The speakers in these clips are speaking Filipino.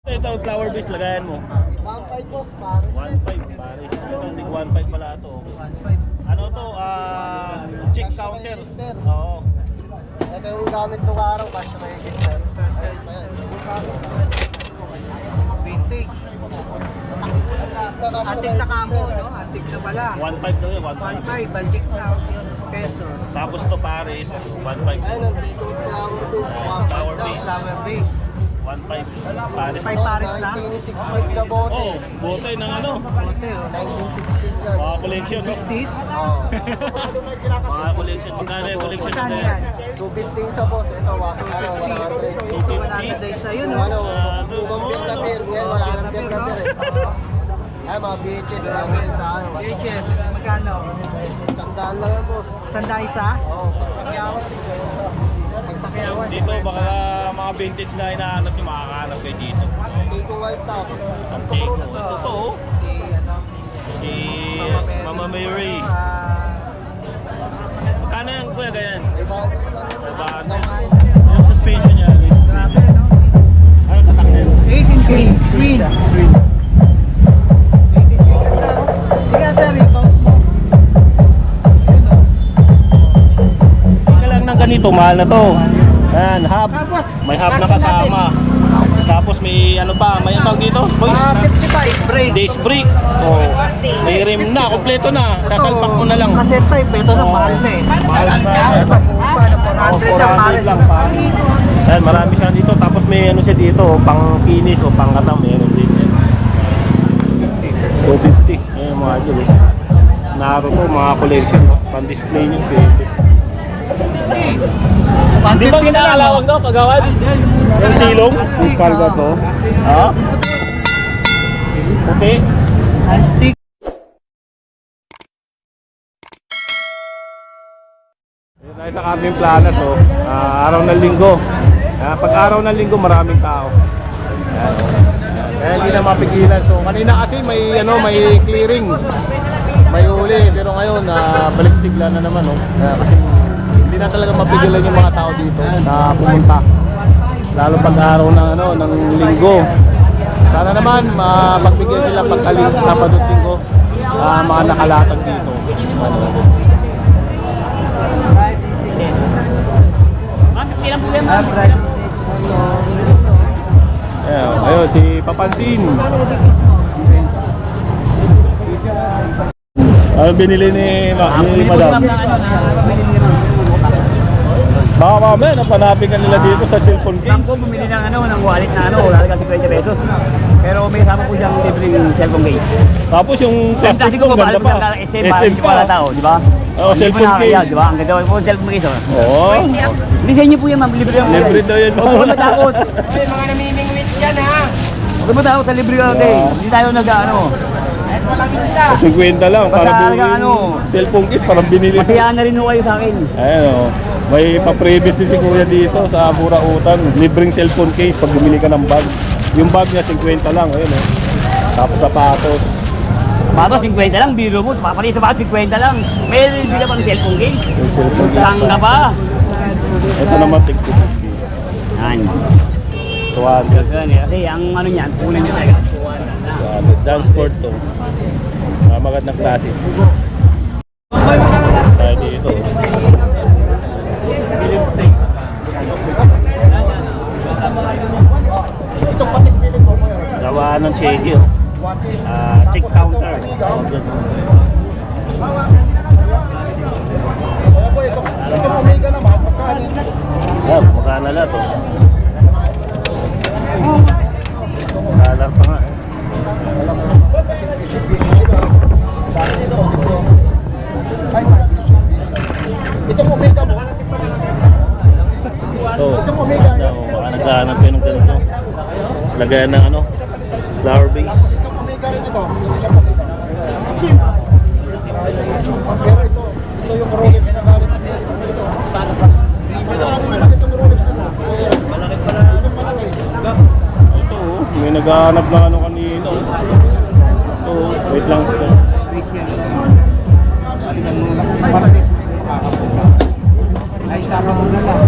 Ito, flower base, lagayan mo. 1.5 boss, pare. 1.5, pares. Ito, hindi 1.5 pala ito. 1.5. Ano to? Check counter. Oo. Ito yung gamit nung araw, cash register. Ayun pa yan. Vintage. Antik na kamo, no? Antik na pala. 1.5 daw yun, 1.5. 1.5, antik na pesos. Tapos to pares, 1.5. Ayun, nandito yung flower base. Flower base, Flower base. 1.5. Pares. 5 pares lang. 1960s na bote. Oh, bote ng ano? Bote, oh. 1960s yan. Mga collection, no? 60s? Oo. Mga collection. Magkano yung collection Saan nito? yan? 250 sa boss. Ito, 100. 100 days na yun, Yung no? ano, lumang beer na beer. Ngayon, wala nang beer na beer eh. Ay, mga beaches. Ano din sa ano. VHS, magkano? Tandaan lang yan boss. Sanda isa? Oo, pagpakyawan. Pagpakyawan. Dito, baka mga vintage na hinahanap nyo, makakahanap kayo dito. Tico white top. Ang take mo. Ito to, oh. Si Mama Mary. Magkano yan, kuya, ganyan? Iba. Ano? Yung suspension niya. Grabe, no? Ano tatak na yun? 18 Swing. Swing. 18 ganda, oh. Sige, sir, i-pause mo. Yun, oh. Hindi ka lang ng ganito, mahal na to. Ayan, hub. May hub na kasama. Tapos may ano pa, may tawag dito? Boys? 50 pa, is brake. Days brake. Oh. May rim na, kompleto na. Sasalpak mo na lang. Cassette type, ito na, mahal na eh. Mahal na. Paano, 400 lang, mahal lang pa. Ayan, marami siya dito. Tapos may ano siya dito, pang kinis o pang katam. Meron din. 250. Ayan mga idol. Naruto, mga collection. Pan-display nyo. Hindi ba ginakalawag daw, kagawad? Yung silong? Sipal ba to? Ha? Puti? Stick. Ayun tayo sa Camping Planas, oh. Araw ng linggo. Pag araw ng linggo, maraming tao. Ayan, oh. Kaya hindi na mapigilan. So kanina kasi may ano, may clearing. May huli, pero ngayon balik sigla na naman, oh. Kasi hindi na talaga mapigilan yung mga tao dito na pumunta. Lalo pag araw ng ano, ng linggo. Sana naman mapagbigyan sila pag Sabado at Linggo, mga nakalatag dito. Ano. Ilang po yan? Ayun, si Papansin. Ano binili ni Madam? Baka mamaya napanapin ka nila dito sa cellphone case. Bangko bumili ng ng wallet na halaga 50 pesos. Pero may sama po siyang libreng cellphone case. Tapos yung plastic Kasi ko, kung ganda mahal po pa. ng SM, mahal SM po para pa. tao, di ba? Oo, Hindi po cellphone nakakaya, case. di ba? Ang ganda po cellphone case. Oo. Hindi sa inyo po yan, ma'am. Libre lang. Libre daw yan. Huwag po matakot. Ay, mga namimingwit dyan, ha? Huwag po matakot sa libre lang. Hindi tayo nag-ano. Kahit walang isda. 50 lang para Basta bilhin ano. cellphone case, parang binili. Masayaan na rin po kayo sa akin. Ayun o. May pa-previous din si Kuya dito sa Burautan. Libreng cellphone case pag bumili ka ng bag. Yung bag niya 50 lang. Ayun o. Tapos sapatos. Bato, 50 lang. Biro mo. Papalit sa bato, 50 lang. May libre ka pang cellphone case. Yung cellphone case. Saan ka ba? Ito naman tig 250. Yan. 200. Kasi ang ano niyan, kunin nyo talaga. 200. Dance sport to. Magandang klase. Tayo dito. Billion steak. Itong patik-pilit mo mo yun. Gawa ng check yun. Check counter. Kaya po, itong Omega naman, magkano? Yan, magkano na to. Dollar pa nga. Itong Omega mo? Ito. Itong Omega. Baka naghahanap kayo ng ganito. Lagayan ng ano? Flower base. Itong Omega rin ito. Pero ito yung Rolex na galit. Itong Rolex na ito. Malaki pala. Itong malaki. Ito oh. May naghahanap ng ano kanina. Ito oh. Wait lang. Ay, Sabado na lang.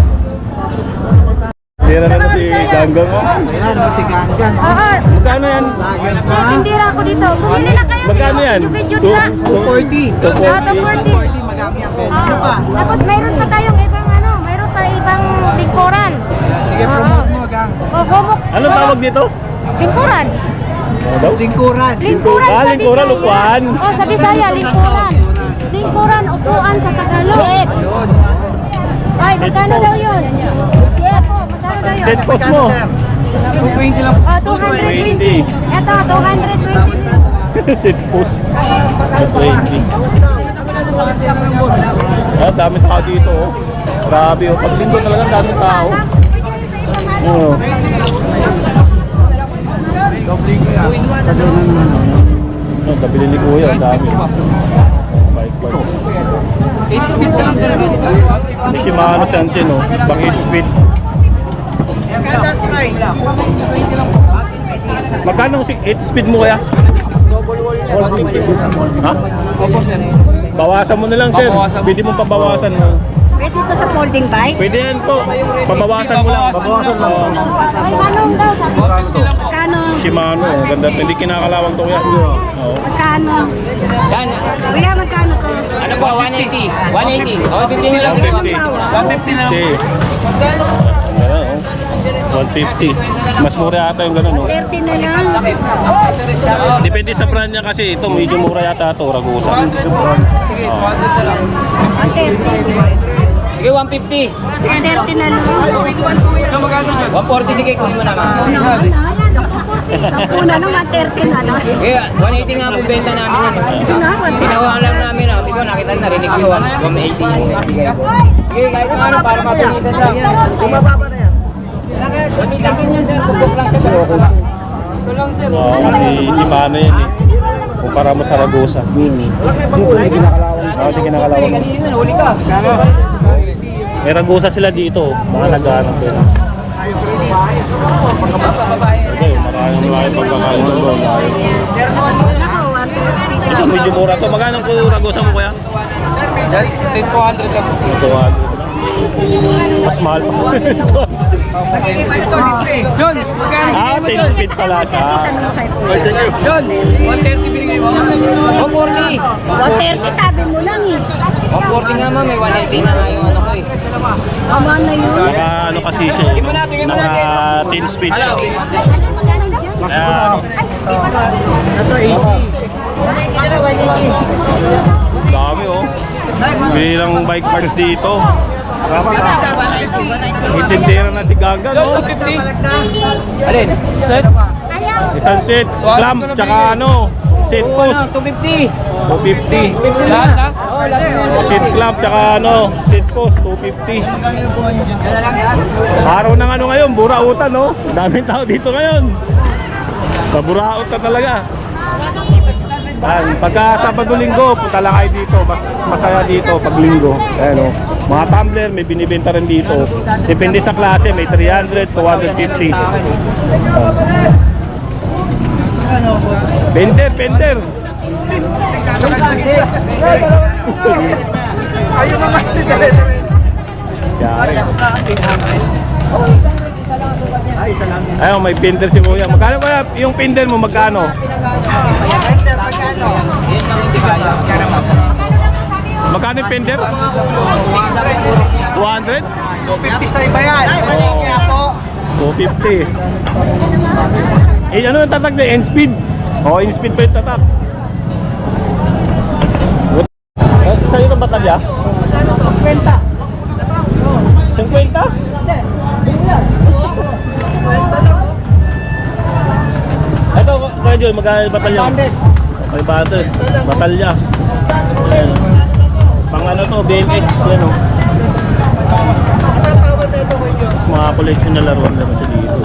Tira na si Ganggang mo. Ayan, si Ganggang. Magkano yan? Tindira ako dito. Bumili na kayo. Magkano yan? Video na. 240. 240. Magagyan po. Ano pa? Tapos mayroon pa tayong ibang ano, mayroon pa ibang lingkuran. Sige, promote mo, Gang. O, gumok. Anong tawag dito? Lingkuran. Ano daw? Lingkuran. Lingkuran sa Lingkuran, Bisaya. upuan. Oh, sa Bisaya, lingkuran. Lingkuran, upuan sa Tagalog. Yun. Ay, magkano daw yun? Yeah po, magkano daw yun? Set post mo. 220 lang. Oh, 220. Ito, 220. Set post. 220. Ah, dami tao dito oh. Grabe oh. Pag linggo talaga dami tao. Oo. Oh, kabili ni Kuya, ang dami. Bike parts. Hindi si Mano Sanchez oh. Pang 8 speed. Kadas price. Magkano si 8 speed mo kaya? Ha? Opo, sir. Bawasan mo na lang, sir. Pwede mo pabawasan mo. Pwede ito sa folding bike? Pwede yan po. Pabawasan mo lang. Babawasan lang. Ay, manong daw, sabi ko. Magkano? Shimano, ganda. Hindi kinakalawang to kuya. Oo. Magkano? Yan. Kuya, magkano to? Ano po, 180. 180. Oh, 50 nyo lang. 150. 150 lang. 150. Mas mura yata yung gano'n, no? 30 na lang. Depende sa brand niya kasi. Ito, medyo mura yata ito. Ragusa. Sige, 150. Sige, 30 na lang. 140, sige, kunin mo na, ma'am. Una nung 130 na lang. Sige, 180 nga po benta namin yan. Ginawa lang namin, di ba, nakita narinig ko, 180. Sige, kahit ano, para mapinisan lang. Bumababa na yan. Si Mano yan eh. Kumpara mo sa Ragusa. Hindi kinakalawang. Oo, hindi kinakalawang. Huli ka. May Ragusa sila dito. Mga naghahanap din. Okay, maraming pagkakain doon. Ito, medyo mura to. Magkano ko Ragusa mo kuya? 400 lang po. Ito, mas mahal pa. John, magkano? 10 speed pala siya. John, 130 binigay mo. 140. 130 sabi mo lang eh. 140 nga, ma'am. May 180 na nga yung ano ko eh. Tama na yun. Naka ano kasi siya. Naka 10 speed siya. Ito, 80. Dami oh. Bilang bike parts dito. Itindera na si Gaga, no? Alin? Set? Isang set, clamp, tsaka ano, set post. 250. 250. Lahat na? Oo, lahat na. Seat clamp, tsaka ano, set post, 250. Araw ng ano ngayon, burautan, no? Daming tao dito ngayon. Paburaot na talaga. Pagka Sabado Linggo, punta lang kayo dito. Mas masaya dito pag Linggo. Ayan, oh. Mga tumbler, may binibenta rin dito. Depende sa klase, may 300 to 150. Pender. Ayaw naman si Yari. Ayun, may pender si Kuya. Magkano kaya yung pender mo? Magkano? Magkano yung pender? 200? 250 sa iba yan. Kaya po. 250. Eh, ano yung tatak na? N-speed? Oo, N-speed pa yung tatak. Sa'yo ng batalya? 50. 50? Ito, Kuya Joy, magkano yung batalya? 500. Batalya. Ayan. Pang ano to, BMX, yan o. Mas mga collection na laruan na siya dito.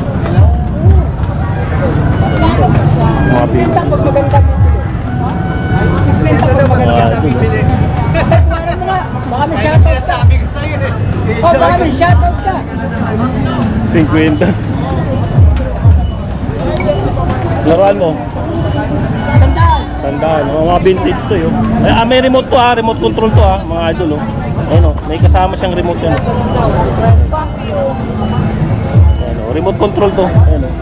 Mga BMX. Baka may shoutout ka. Sabi ko sa'yo eh. Baka may shoutout ka. 50. Laruan mo? Sandaan. Mga vintage to yun. May remote to ha. Remote control to ha. Mga idol oh. Ayun oh. May kasama siyang remote yun. Ayun oh. Remote control to. Ayan, oh.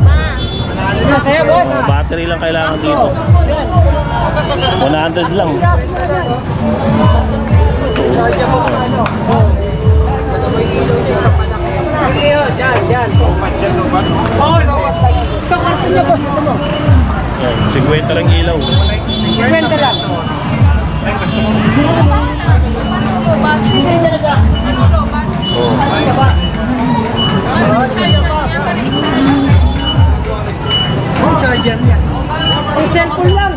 Masaya, boss. Battery lang kailangan dito. 100 lang. Yan, 50 lang ilaw. 50 lang. Yung charger niya. Ang cellphone lang.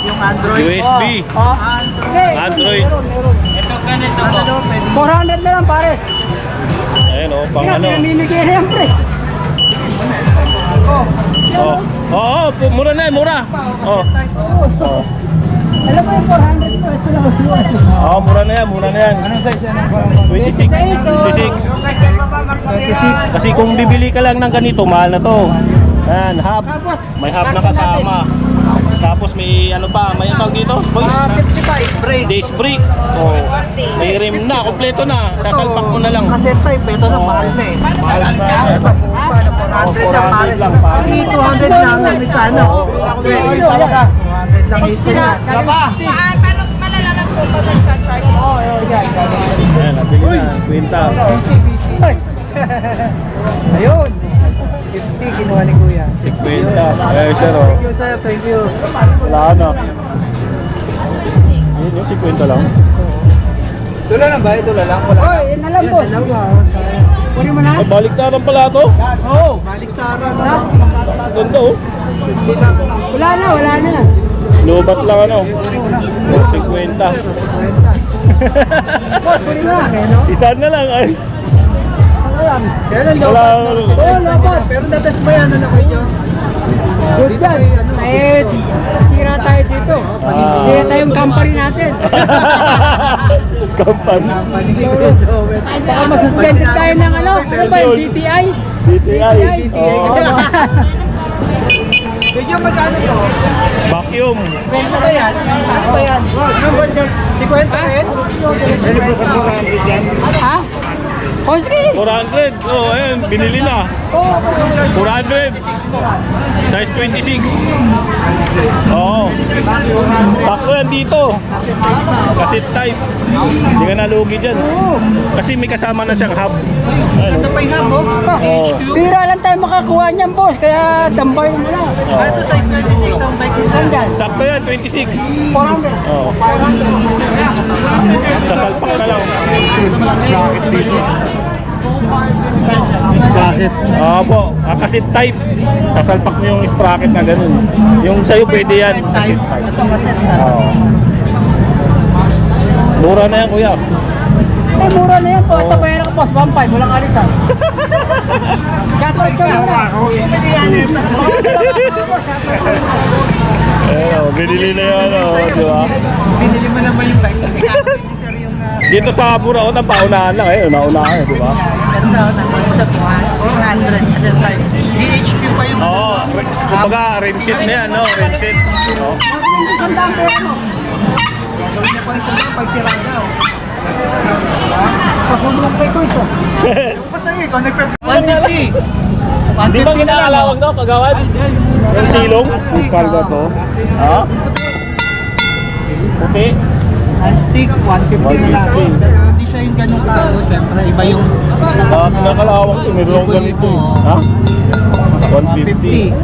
Yung Android. USB. Okay. Android. Ito ganito po. 400 na lang, pares. Ayan, oh, pang Kaya ano. pinamimigay na yan, pre. Oh. Oo, mura na, mura. Oh. Oh. Alam mo yung 400 po, ito lang. Oh, mura na yan, mura na yan. Anong size yan? 26. 26. Kasi kung bibili ka lang ng ganito, mahal na to. Ayan, half. May half na kasama. Tapos may ano pa, may tawag dito, boys? 55 brake. Disc brake. Oh. May rim na, kompleto na. Sasalpak mo na lang. Cassette type, ito na mahal na eh. Mahal na. Ito, paano 400 lang mahal. 200 lang ang isa na. 200 lang isa na. Paano malalaman po pag nag-charge? Ayan, nabili na. Kwenta. Ayun. 50 kinuha ni Kuya. Kwenta. Eh, sir, oh. Thank you sir, thank you. Wala na. Yun yung 50 lang. Tula lang ba? Tula lang. Wala. Oy, yun na lang, boss. Dalawa. Kunin mo na. Ay, baliktaran pala to. Oo, baliktaran na. Ganda, oh. 50 lang. Wala na, wala na. Lubat lang, ano. 50. Boss, kunin mo na. Isa na lang, ay. Alam. Kaya lang Wala. Oo, laban. Pero datas ba yan? Ano kayo? Good yan. Eh, sira tayo dito. Sira tayo yung company natin. Kampan. Baka masuspended tayo ng ano ba yung DTI? DTI. Oh. Medyo magkano to? Vacuum. Ano ba yan? Ano ba yan? Number 50 rin? Ha? O sige. 400. Oh, ayun, binili na. 400. Size 26. Oo. Sakto yan dito. Cassette type. Hindi ka nalugi dyan. Kasi may kasama na siyang hub. Ayun. Ito pa yung habo? Oo. Bira lang tayo makakuha niyan, boss. Kaya dambayin mo lang. Ah, ito size 26 ang bike ni Sir. Sandyan. Sakto yan, 26. 400. Oo. Sasalpak na lang. Bakit? Opo, cassette type. Sasalpak mo yung sprocket na ganun. Yung sa'yo pwede yan. Type. Ito kasi sa Oo. Mura na yan, kuya. Eh, mura na yan po. Ito bayaran ko, boss. 1.5. Walang alisan. Shoutout ka muna. Ayun, binili na yan. Di ba? Binili mo naman yung bike. Sabi ka ni Sir yung Dito sa Buraon, ang paunahan lang. Ayun, naunahan, di ba? ganda. Naman sa 400 kasi type. DHQ pa yung Oo, kumbaga rim seat na yan, no? Rim seat. Oo. Isang daan pera mo. gawin niya pa isang mga pag sira daw. Pagulong kay ko ito. Pa sa'yo, ikaw nagpe-150. Di ba ginakalawag daw, kagawad? Yung silong? Bukal ba to? Ha? Puti? Ang stick, 150 na lang. Hindi siya yung ganun kalo, syempre. Iba yung Pinakalawag to, meron akong ganito. Ha? 150. 150.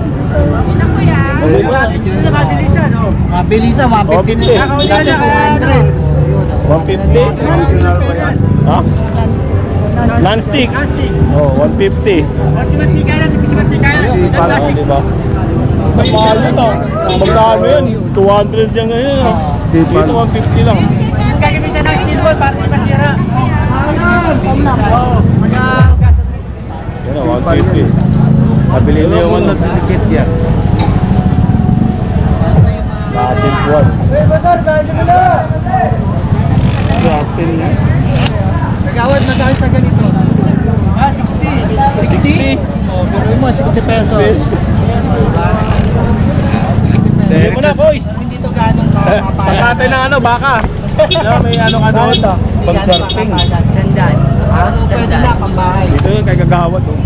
Ano ba? Nakabilisan, no? Mabilisan, 150. Dati 200. 150? Ha? Non-stick? Oh, 150. Oh, di ba? Mahal ito. Magkano yan? 200 yan ngayon. Dito 150 lang. Gagamitan ng steel ball para di masira. Yan o, 150. Nabili niyo yung ano. Latin buwan. Latin na. Gawad magkano sa ganito? 60. 60? Oh, biruin mo, 60 pesos. Hindi mo na, boys. Hindi to ganong kapapaya. Pagkatay ng ano, baka. May ano ka doon. Pag-surfing. Sandan. Ano pwede na, pambahay. Dito yung kay Kagawad. Oh.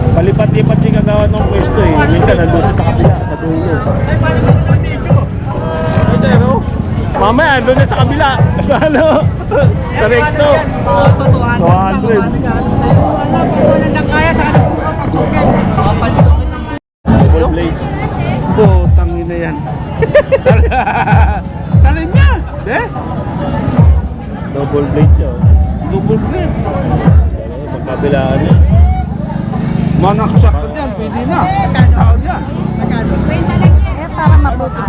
Palipat-lipat si kagawa ng pwesto eh. Minsan nandun siya sa kapila, sa dulo. Ay, sir, oh. Mamaya, andun na sa kabila. Sa ano? Sa recto. 200. Double blade. Botang ina yan. Talim niya. Double blade siya. Oh. Double blade. Magkabilaan niya. Mga nakasakot yan, pwede na. Taon yan. Eh, para mabuti.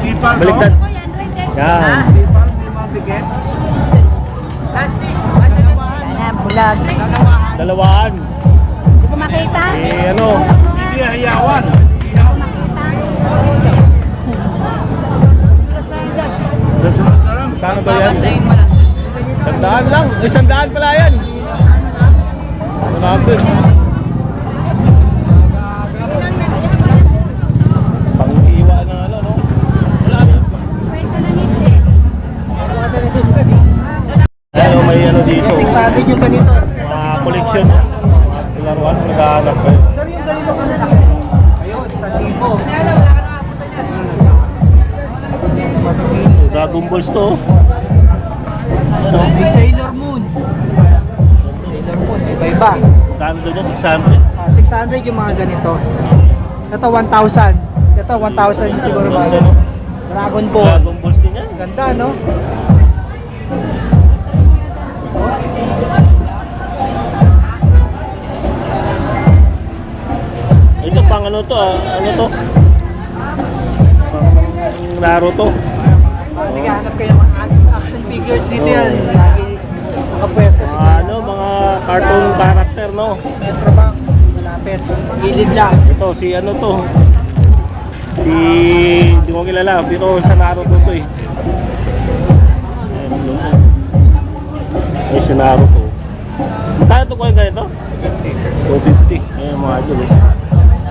Skipper, no? Baliktad. Yan. Skipper, may mga biget. Ayan, bulag. Dalawaan. Hindi ko makita. Eh, ano? Hindi hayawan. Sunod na lang. Kano ba yan? 100 lang. 100 pala yan. 100. Pang-iwa na ano, no? Ano, may ano dito. 600 yung ganito. Mga collection. Mga laruan, naghahanap kayo. Sir, yung ganito ka na lang. Ayun, 1,000. Dragon Balls to. Ano? May Sailor Moon. Sailor Moon, iba-iba. Kano doon yan? 600. 600 yung mga ganito. Ito 1,000. Ito 1,000 siguro ba? Ano? Dragon Ball. Dragon Balls din yan. Ganda, no? Ito pang ano to ah. Ano to? Pang Naruto. Naghahanap kayo ng mga action figures dito yan. Lagi nakapwesto si Mga ano, mga cartoon character, no? Metrobank. Malapit. Gilid lang. Ito, si ano to? Si... Hindi ko kilala. Pero sa Naruto to eh. Ayan, yun. Ay, si Naruto. Tayo to kuya ganito? 250. Ayan, mga idol eh.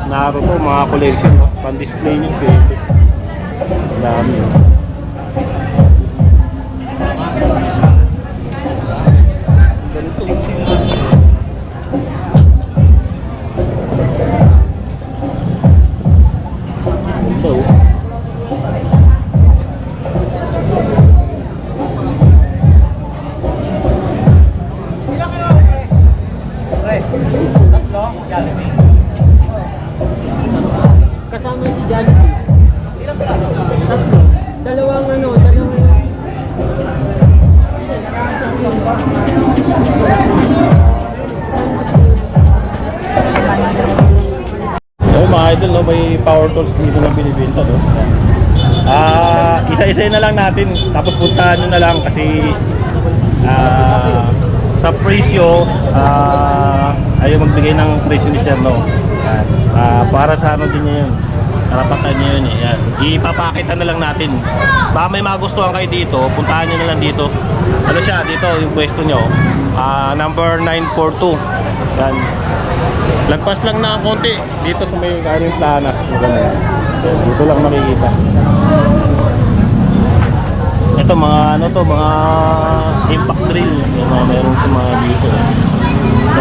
Naruto, mga collection, no? Pan-display nyo, pwede. Ang dami yun. Ganito. Ito. Kasama si Jollibee. Tatlo. Dalawang ano, dalawang... So mga idol, no, may power tools dito na binibenta, no? Isa-isa na lang natin, tapos puntahan nyo na lang kasi sa presyo, ayaw magbigay ng presyo ni Sir, no? Yan. Para sa ano din niya yun, karapatan niya yun eh. Yan. Ipapakita na lang natin. Baka may magustuhan kayo dito, puntahan nyo na lang dito. Ano siya, dito yung pwesto nyo, number 942. Yan. Lagpas lang na konti dito sa may Karing Planas. Yan, dito lang makikita. Ito mga ano to, mga impact drill. Yan, mga meron sa mga dito.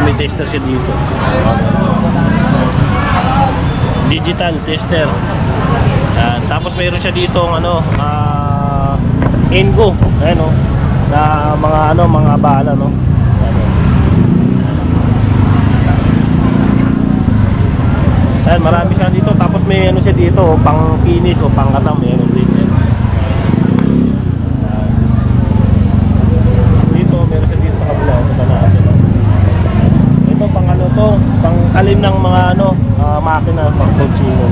May tester siya dito. Digital tester. Yan. Tapos mayroon siya dito ano, Ingo, ayan oh, na mga ano, mga bala, no. Ayan, marami siya dito. Tapos may ano siya dito, pang kinis o pang katam, meron din yan. Dito, meron siya dito sa kabila. Ito natin. Ito, pang ano to, pang talim ng mga ano, makina, pang coachino.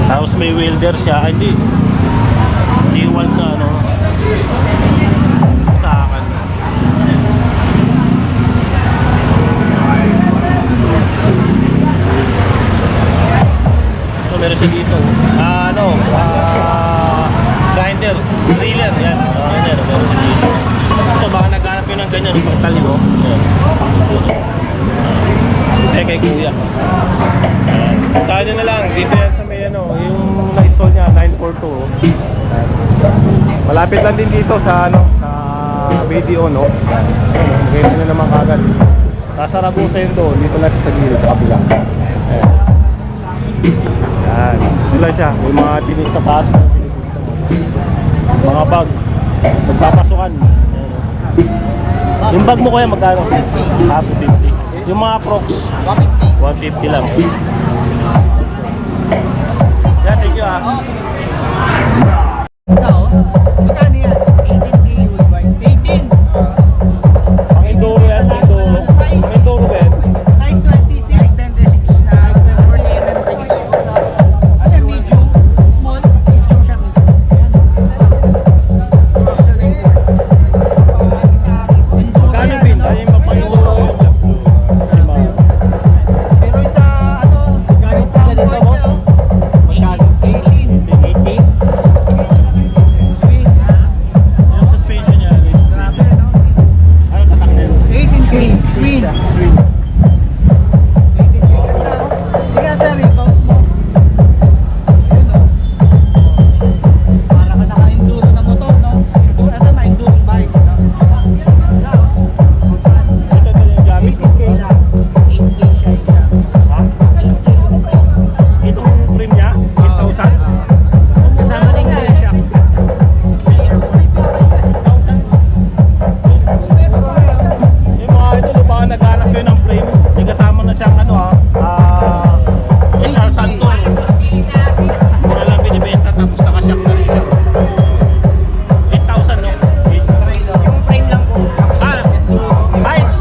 Tapos may welder siya. Ay, hindi. D1 na ano. Sa akin. Meron siya dito. Grinder, driller, yan. Meron siya dito. Ito, baka naghanap yun ng ganyan, pang talim, oh. Kay kuya. Kaya na lang, dito yan sa may ano, yung na-install niya, 942. Malapit lang din dito sa ano, sa video, no? Maganda na naman kagad. Sa Saragosa yun doon, dito lang siya sa gilid, sa kabila. Ayan. Yan. Ito lang siya. May mga chinik sa taas. Mga bag. Magpapasukan. Ayan. Yung bag mo kuya magkano? Half 50. Yung mga Crocs, 150 lang. Yan, thank you ah. Magkano yan? 18K wood bike. 18. Ang Enduro yan, Enduro. Ang Enduro ba yan? Size 26. Size 26 na 40mm release. Kasi medium, small, medium siya. Magkano binta? Yung papayuro yung Pero sa ano, gamit pa ang board niya. Magkano? 18. 18. Yung suspension niya. Grabe, no? Ano tatak niya? 18K. Swing. 18K. Ganda, oh. Sige, sir, i-pause mo. Yun, oh. Para ka naka-enduro na motor, no? Enduro, ano na, enduro bike, no? Ganda, oh. Ito yung gamit mo. 18K lang. 18K siya, siya. Ha? Itong frame niya? 8,000? Kasama na yung gear shock. Yung mga idol, baka naghanap kayo ng frame, may kasama na siyang ano SR Santor. Mura lang binibenta tapos nakasyak na rin siya. 8,000 no? Yung frame lang po.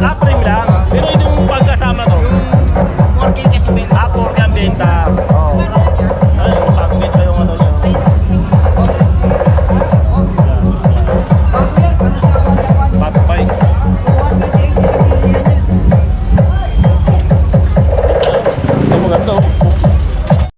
Frame lang. Pero yung pagkasama to, 4K kasi benta. 4K ang benta. Oo. Ay, sakit pa yung ano niya. Fat bike. Ito maganda oh.